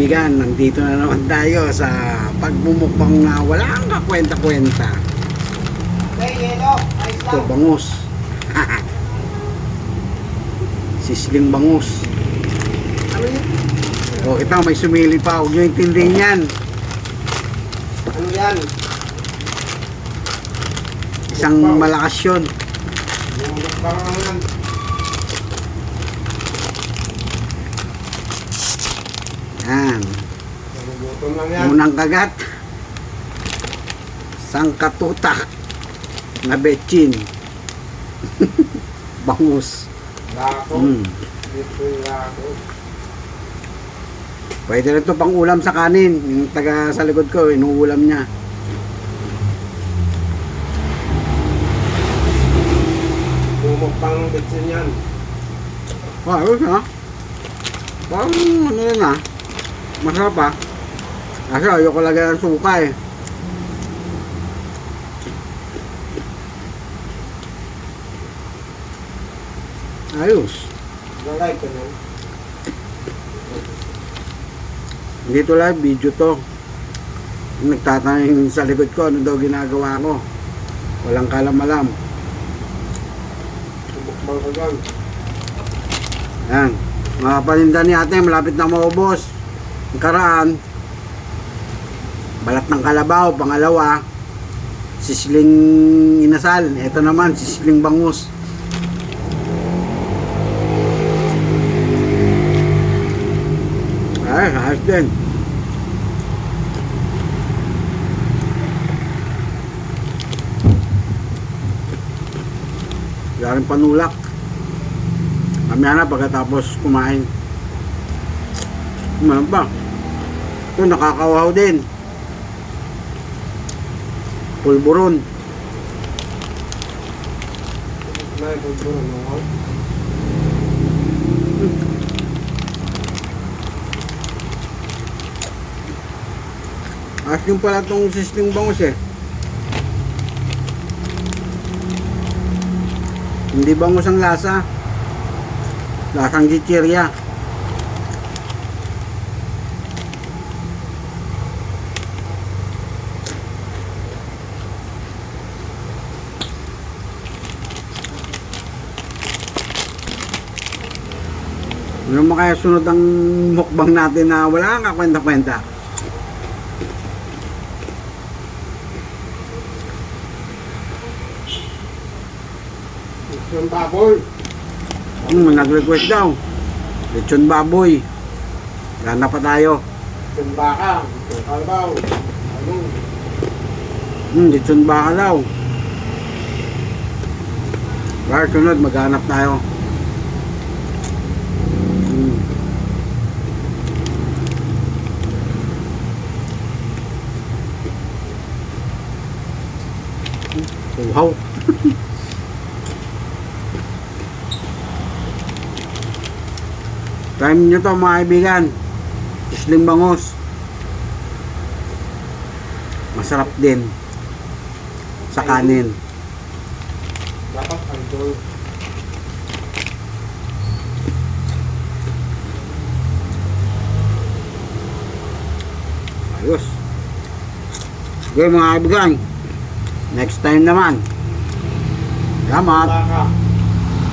kaibigan, nandito na naman tayo sa pagbumukbang na walang kakwenta-kwenta. Ito, bangus. Sisling bangus. O, kita may sumili pa. Huwag nyo intindihin yan. Ano yan? Isang malakas yun. Parang yan. Yan. Nagugutom lang yan. Unang kagat. Sangkatutak na betchin. Bangus. Lako. Dito yung lako. Pwede rin ito pang ulam sa kanin. Yung taga sa likod ko, inuulam niya. Bumukbang ng bitsin yan. Ayos ha. Parang ano yun ha. Masarap ha. Kasi ayoko lagyan ng suka eh. Ayos. Nalike ko na. Dito live, video to. Nagtatanong sa likod ko, ano daw ginagawa ko. Walang kalam-alam. Bumukbang ka dyan. Yan. Mga paninda ni ate, malapit na maubos. Ang karaan, balat ng kalabaw, pangalawa, sisling inasal. Ito naman, sisling bangus. Ay, ayos din. Wala rin panulak. Mamaya na pagkatapos kumain. Kumain pa. Ito nakakawaw din. Pulburon. May pagburon mo. Ayos yung pala itong sisling bangus eh. Hindi bangus ang lasa. Lasang chichirya. Ano mo kaya sunod ang mukbang natin na wala kang kakwenta-kwenta? Yung baboy. Nag-request daw. Lechon baboy. Gana pa tayo. Yung baka. Yung kalabaw. Ano? Lechon baka daw. Para sunod, maghanap tayo. Wow. Time nyo to mga kaibigan. Sisling bangus. Masarap din. Sa kanin. Dapat idol. Ayos. Okay mga kaibigan. Next time naman. Salamat. Baka.